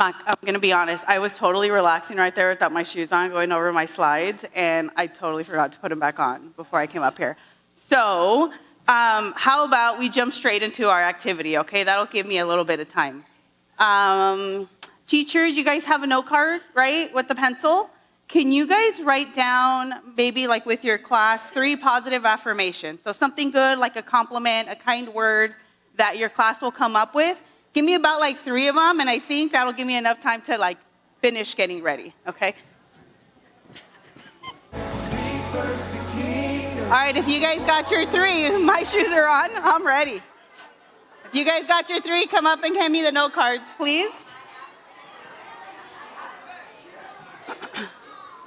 I'm going to be honest. I was totally relaxing right there without my shoes on, going over my slides, and I totally forgot to put them back on before I came up here. So how about we jump straight into our activity, okay? That'll give me a little bit of time. Teachers, you guys have a note card, right, with the pencil? Can you guys write down, maybe like with your class, 3 positive affirmations? So something good, like a compliment, a kind word that your class will come up with. Give me about like 3 of them, and I think that'll give me enough time to like finish getting ready, okay? All right, if you guys got your 3, my shoes are on, I'm ready. If you guys got your 3, come up and hand me the note cards, please.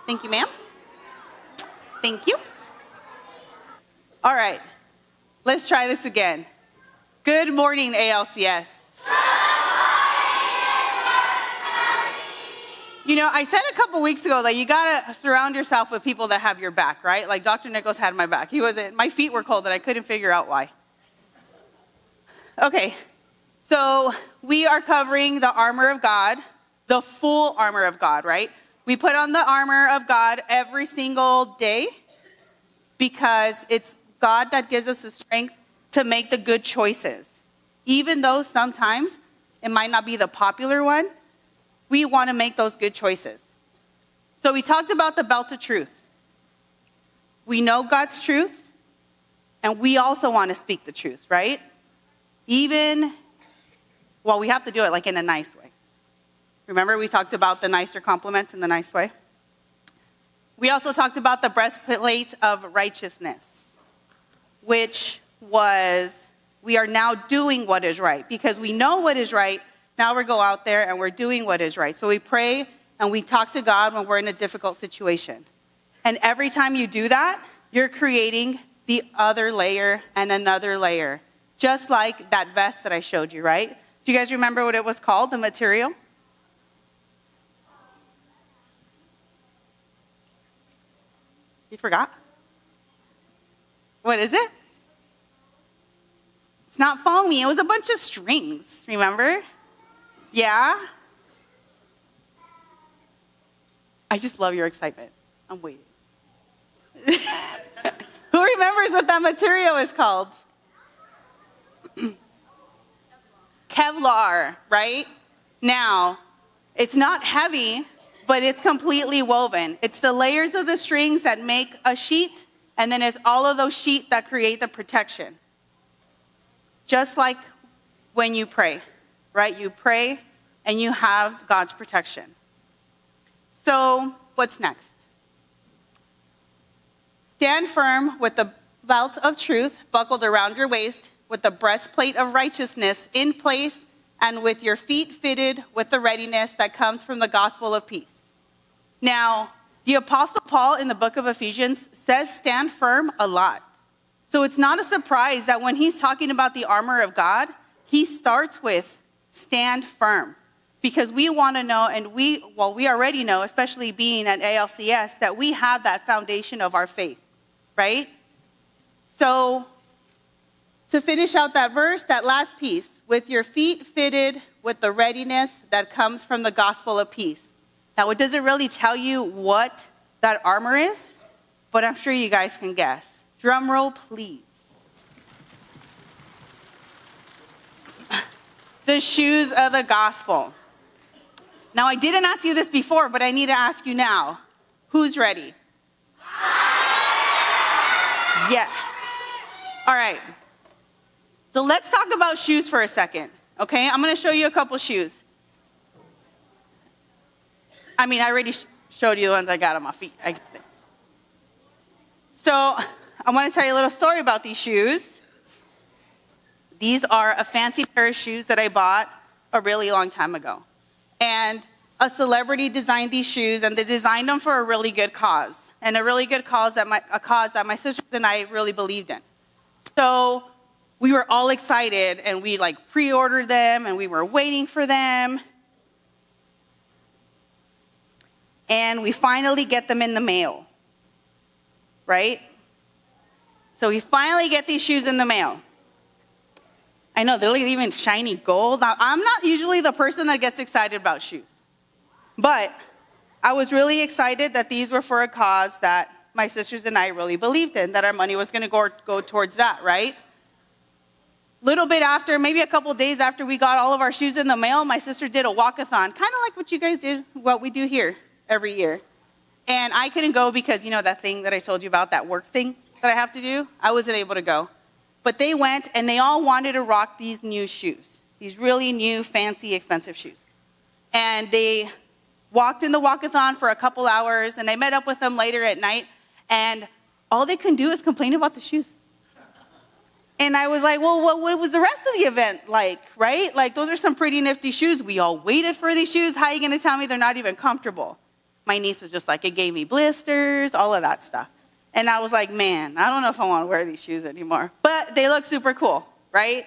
Thank you, ma'am. Thank you. All right, let's try this again. Good morning, ALCS. You know, I said a couple weeks ago that you gotta surround yourself with people that have your back, right? Like Dr. Nichols had my back. My feet were cold and I couldn't figure out why. Okay, so we are covering the armor of God, the full armor of God, right? We put on the armor of God every single day because it's God that gives us the strength to make the good choices. Even though sometimes it might not be the popular one, we want to make those good choices. So we talked about the belt of truth. We know God's truth, and we also want to speak the truth, right? We have to do it like in a nice way. Remember, we talked about the nicer compliments in the nice way? We also talked about the breastplate of righteousness, which was we are now doing what is right. Because we know what is right, now we go out there and we're doing what is right. So we pray and we talk to God when we're in a difficult situation. And every time you do that, you're creating the other layer and another layer. Just like that vest that I showed you, right? Do you guys remember what it was called, the material? You forgot? What is it? It's not foamy. It was a bunch of strings, remember? Yeah? I just love your excitement. I'm waiting. Who remembers what that material is called? Kevlar, right? Now, it's not heavy, but it's completely woven. It's the layers of the strings that make a sheet, and then it's all of those sheets that create the protection. Just like when you pray, right? You pray and you have God's protection. So what's next? Stand firm with the belt of truth buckled around your waist, with the breastplate of righteousness in place, and with your feet fitted with the readiness that comes from the gospel of peace. Now, the Apostle Paul in the book of Ephesians says stand firm a lot. So it's not a surprise that when he's talking about the armor of God, he starts with stand firm. Because we want to know, and we already know, especially being at ALCS, that we have that foundation of our faith, right? So to finish out that verse, that last piece, with your feet fitted with the readiness that comes from the gospel of peace. Now, it doesn't really tell you what that armor is, but I'm sure you guys can guess. Drum roll, please. The shoes of the gospel. Now, I didn't ask you this before, but I need to ask you now. Who's ready? Yes. All right. So let's talk about shoes for a second, okay? I'm going to show you a couple shoes. I already showed you the ones I got on my feet. So I want to tell you a little story about these shoes. These are a fancy pair of shoes that I bought a really long time ago. And a celebrity designed these shoes, and they designed them for a really good cause. And a really good cause that my sisters and I really believed in. So we were all excited, and we pre-ordered them, and we were waiting for them. And we finally get them in the mail, right? So we finally get these shoes in the mail. I know, they're like even shiny gold. Now, I'm not usually the person that gets excited about shoes. But I was really excited that these were for a cause that my sisters and I really believed in, that our money was going to go towards that, right? Little bit after, maybe a couple days after we got all of our shoes in the mail, my sister did a walkathon, kind of like what you guys did, what we do here every year. And I couldn't go because, that thing that I told you about, that work thing that I have to do, I wasn't able to go. But they went, and they all wanted to rock these new shoes, these really new, fancy, expensive shoes. And they walked in the walkathon for a couple hours, and I met up with them later at night, and all they can do is complain about the shoes. And I was like, well, what was the rest of the event like, right? Like, those are some pretty nifty shoes. We all waited for these shoes. How are you going to tell me they're not even comfortable? My niece was just like, it gave me blisters, all of that stuff. And I was like, man, I don't know if I want to wear these shoes anymore. But they look super cool, right?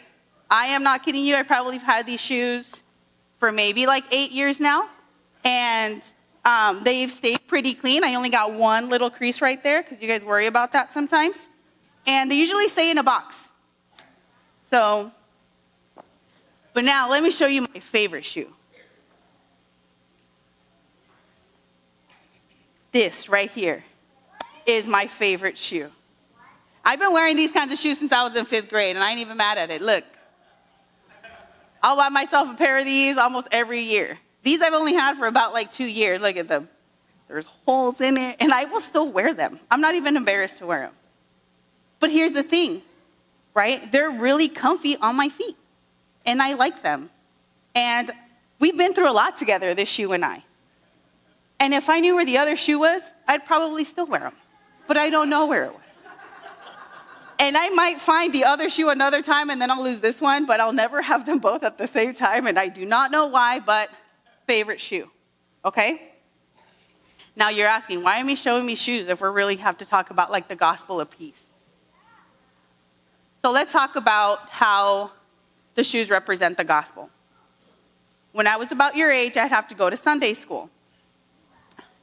I am not kidding you. I probably have had these shoes for maybe like 8 years now. And they've stayed pretty clean. I only got one little crease right there because you guys worry about that sometimes. And they usually stay in a box. So, but now let me show you my favorite shoe. This right here is my favorite shoe. I've been wearing these kinds of shoes since I was in 5th grade, and I ain't even mad at it. Look. I'll buy myself a pair of these almost every year. These I've only had for about like 2 years. Look at them. There's holes in it, and I will still wear them. I'm not even embarrassed to wear them. But here's the thing, right? They're really comfy on my feet, and I like them. And we've been through a lot together, this shoe and I. And if I knew where the other shoe was, I'd probably still wear them. But I don't know where it was. And I might find the other shoe another time, and then I'll lose this one, but I'll never have them both at the same time, and I do not know why, but favorite shoe, okay? Now you're asking, why am I showing me shoes if we really have to talk about like the gospel of peace? So let's talk about how the shoes represent the gospel. When I was about your age, I'd have to go to Sunday school.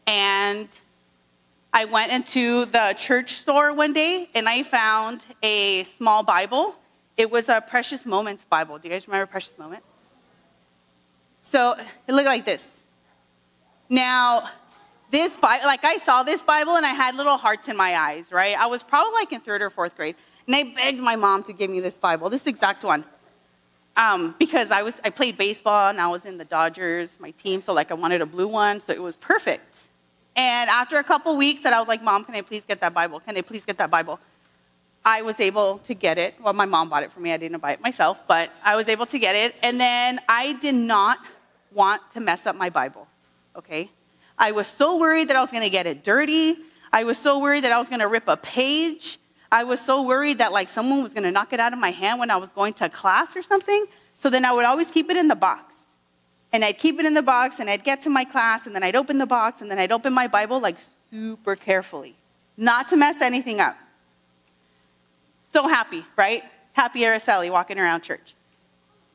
And I went into the church store one day, and I found a small Bible. It was a Precious Moments Bible. Do you guys remember Precious Moments? So it looked like this. Now, this Bible, like I saw this Bible, and I had little hearts in my eyes, right? I was probably like in 3rd or 4th grade, and I begged my mom to give me this Bible, this exact one. Because I played baseball, and I was in the Dodgers, my team, so like I wanted a blue one, so it was perfect. And after a couple weeks that I was like, Mom, can I please get that Bible? Can I please get that Bible? I was able to get it. Well, my mom bought it for me. I didn't buy it myself, but I was able to get it. And then I did not want to mess up my Bible, okay? I was so worried that I was going to get it dirty. I was so worried that I was going to rip a page. I was so worried that like someone was going to knock it out of my hand when I was going to class or something. So then I would always keep it in the box. And I'd keep it in the box, and I'd get to my class, and then I'd open the box, and then I'd open my Bible like super carefully, not to mess anything up. So happy, right? Happy Araceli walking around church.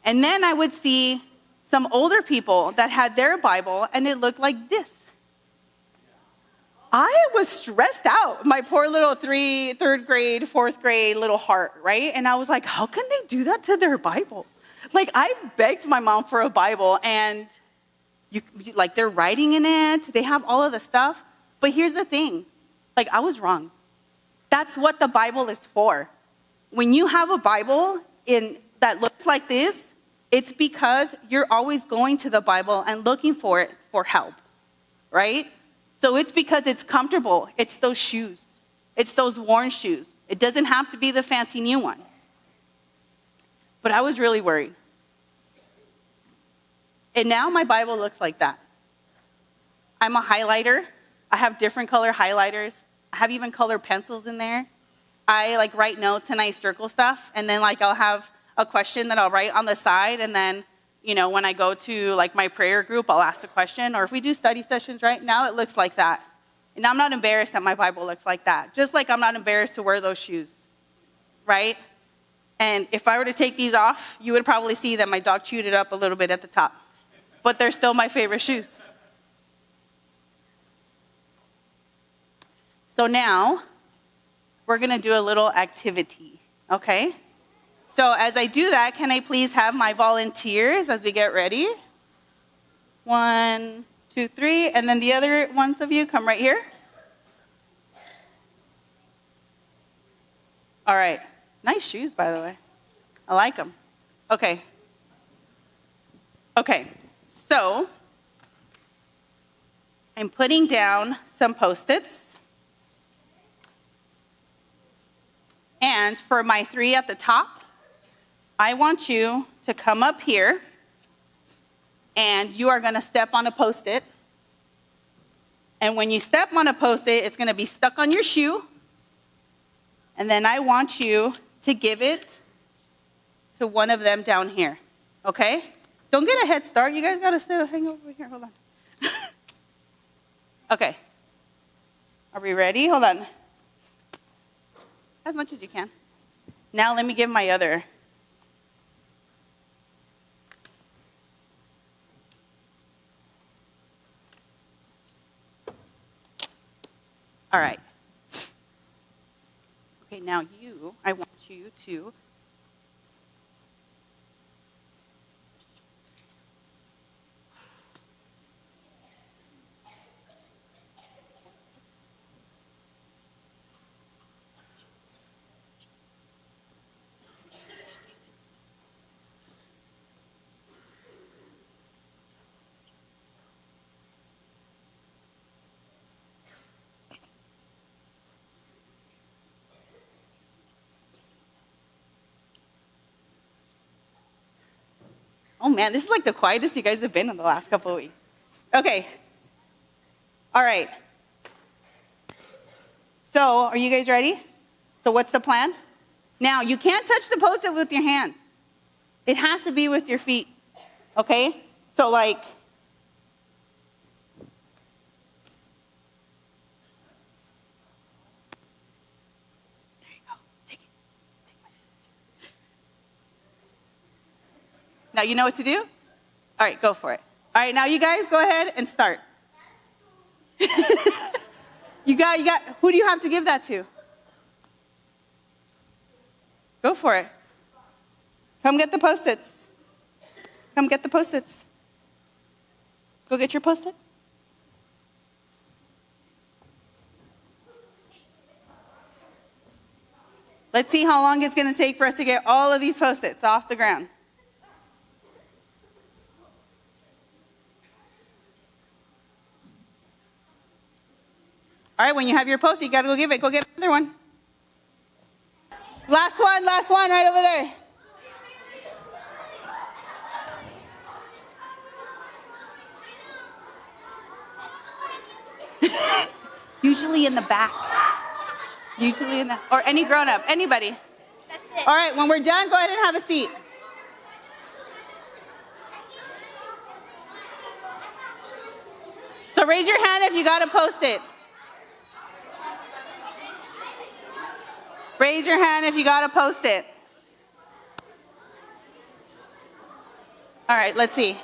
And then I would see some older people that had their Bible, and it looked like this. I was stressed out, my poor little 3rd grade, 4th grade little heart, right? And I was like, how can they do that to their Bible? Like, I've begged my mom for a Bible, and like they're writing in it. They have all of the stuff. But here's the thing. Like, I was wrong. That's what the Bible is for. When you have a Bible that looks like this, it's because you're always going to the Bible and looking for it for help, right? So it's because it's comfortable. It's those shoes. It's those worn shoes. It doesn't have to be the fancy new ones. But I was really worried. And now my Bible looks like that. I'm a highlighter. I have different color highlighters. I have even colored pencils in there. I like write notes and I circle stuff. And then like I'll have a question that I'll write on the side. And then, when I go to like my prayer group, I'll ask the question. Or if we do study sessions right now, it looks like that. And I'm not embarrassed that my Bible looks like that. Just like I'm not embarrassed to wear those shoes, right? And if I were to take these off, you would probably see that my dog chewed it up a little bit at the top. But they're still my favorite shoes. So now, we're going to do a little activity, okay? So as I do that, can I please have my volunteers as we get ready? 1, 2, 3, and then the other ones of you come right here. All right. Nice shoes, by the way. I like them. Okay. Okay. So I'm putting down some Post-its. And for my 3 at the top, I want you to come up here, and you are going to step on a Post-it. And when you step on a Post-it, it's going to be stuck on your shoe. And then I want you to give it to one of them down here, okay? Don't get a head start. You guys got to hang over here. Hold on. Okay. Are we ready? Hold on. As much as you can. Now let me give my other. All right. Okay, now I want you to Oh man, this is like the quietest you guys have been in the last couple of weeks. Okay. All right. So, are you guys ready? So what's the plan? Now, you can't touch the Post-it with your hands. It has to be with your feet. Okay? So like, there you go. Take it. Now you know what to do? All right, go for it. All right, now you guys go ahead and start. You got, who do you have to give that to? Go for it. Come get the Post-its. Come get the Post-its. Go get your Post-it. Let's see how long it's going to take for us to get all of these Post-its off the ground. All right, when you have your Post-it, you got to go give it. Go get another one. Last one right over there. Usually in the back. Usually in the, or any grown-up, anybody. That's it. All right, when we're done, go ahead and have a seat. So raise your hand if you got a Post-it. Raise your hand if you got a Post-it. All right, let's see.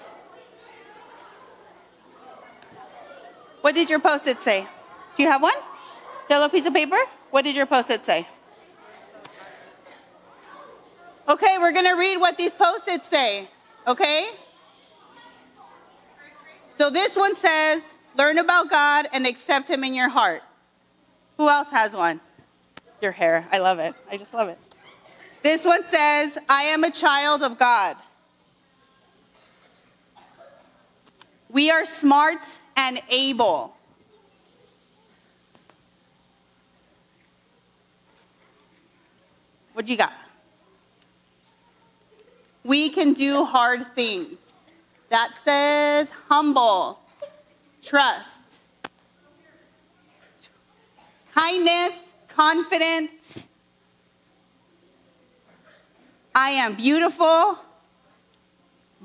What did your Post-it say? Do you have one? Yellow piece of paper? What did your Post-it say? Okay, we're going to read what these Post-its say, okay? So this one says, learn about God and accept him in your heart. Who else has one? Your hair. I love it. I just love it. This one says, I am a child of God. We are smart and able. What do you got? We can do hard things. That says humble, trust, kindness, confident. I am beautiful,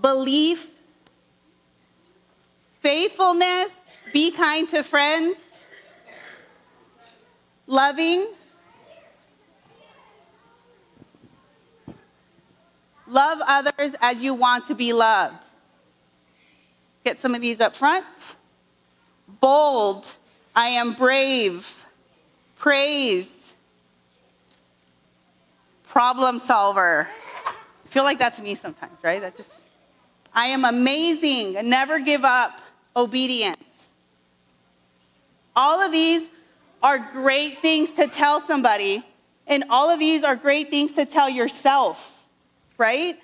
belief, faithfulness, be kind to friends, loving, love others as you want to be loved. Get some of these up front. Bold, I am brave. Praise, problem solver. feel like that's me sometimes, right? I am amazing, never give up, obedience. All of these are great things to tell somebody, and all of these are great things to tell yourself, right?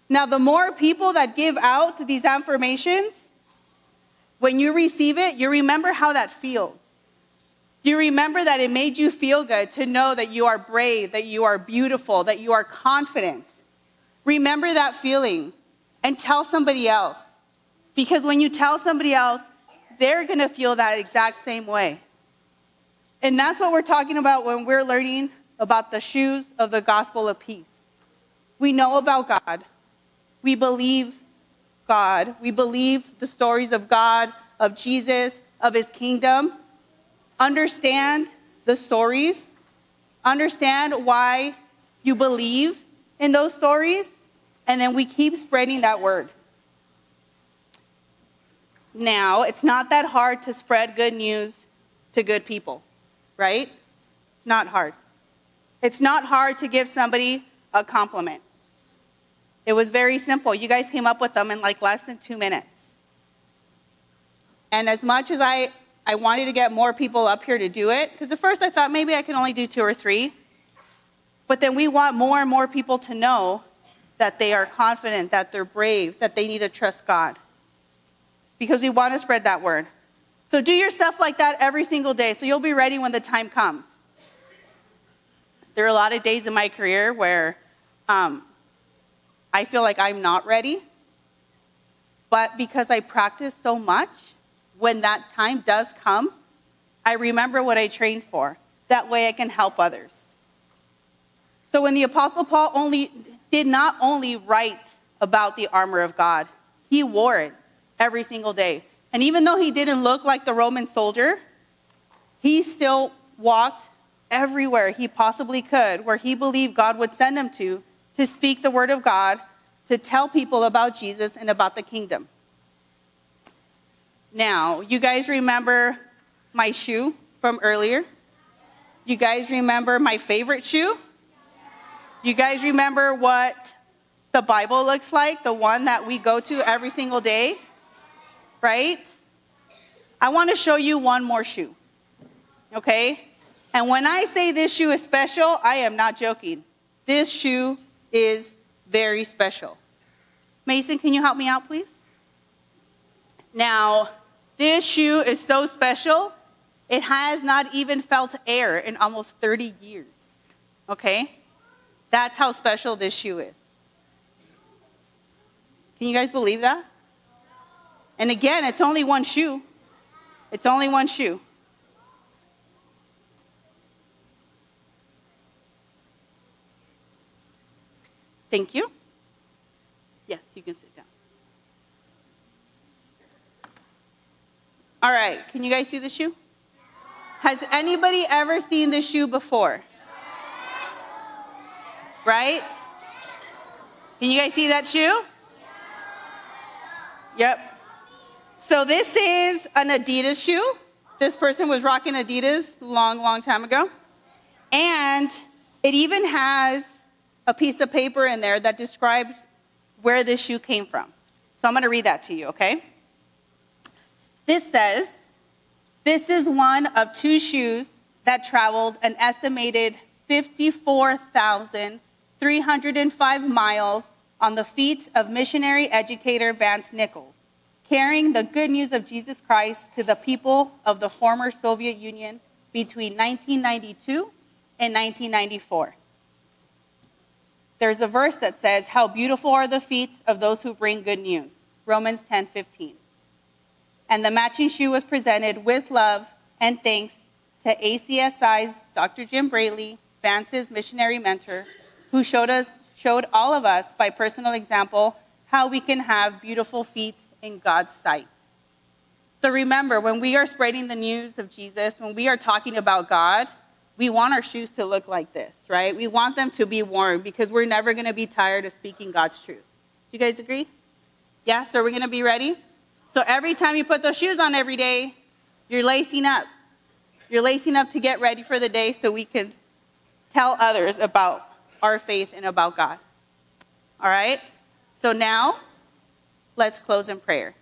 Now, the more people that give out these affirmations, when you receive it, you remember how that feels. You remember that it made you feel good to know that you are brave, that you are beautiful, that you are confident. Remember that feeling and tell somebody else. Because when you tell somebody else, they're going to feel that exact same way. And that's what we're talking about when we're learning about the shoes of the gospel of peace. We know about God. We believe God. We believe the stories of God, of Jesus, of his kingdom. Understand the stories. Understand why you believe in those stories. And then we keep spreading that word. Now, it's not that hard to spread good news to good people, right? It's not hard. It's not hard to give somebody a compliment. It was very simple. You guys came up with them in like less than 2 minutes. And as much as I wanted to get more people up here to do it, because at first I thought maybe I can only do 2 or 3. But then we want more and more people to know that they are confident, that they're brave, that they need to trust God. Because we want to spread that word. So do your stuff like that every single day, so you'll be ready when the time comes. There are a lot of days in my career where I feel like I'm not ready. But because I practice so much, when that time does come, I remember what I trained for. That way I can help others. So when the Apostle Paul did not only write about the armor of God, he wore it every single day. And even though he didn't look like the Roman soldier, he still walked everywhere he possibly could, where he believed God would send him to speak the word of God, to tell people about Jesus and about the kingdom. Now, you guys remember my shoe from earlier? You guys remember my favorite shoe? You guys remember what the Bible looks like, the one that we go to every single day? Right? I want to show you one more shoe. Okay? And when I say this shoe is special, I am not joking. This shoe is very special. Mason, can you help me out, please? Now, this shoe is so special, it has not even felt air in almost 30 years. Okay? That's how special this shoe is. Can you guys believe that? And again, it's only one shoe. It's only one shoe. Thank you. Yes, you can sit down. All right, can you guys see the shoe? Has anybody ever seen this shoe before? Right? Can you guys see that shoe? Yep. So this is an Adidas shoe. This person was rocking Adidas long time ago. And it even has a piece of paper in there that describes where this shoe came from. So I'm going to read that to you, okay? This says, this is one of 2 shoes that traveled an estimated 54,305 miles on the feet of missionary educator Vance Nichols, carrying the good news of Jesus Christ to the people of the former Soviet Union between 1992 and 1994. There's a verse that says, how beautiful are the feet of those who bring good news, Romans 10:15. And the matching shoe was presented with love and thanks to ACSI's Dr. Jim Braley, Vance's missionary mentor, who showed all of us by personal example how we can have beautiful feet in God's sight. So remember, when we are spreading the news of Jesus, when we are talking about God, we want our shoes to look like this, right? We want them to be worn because we're never going to be tired of speaking God's truth. Do you guys agree? Yeah, so we're going to be ready? So every time you put those shoes on every day, you're lacing up. You're lacing up to get ready for the day so we can tell others about our faith and about God. All right? So now, let's close in prayer.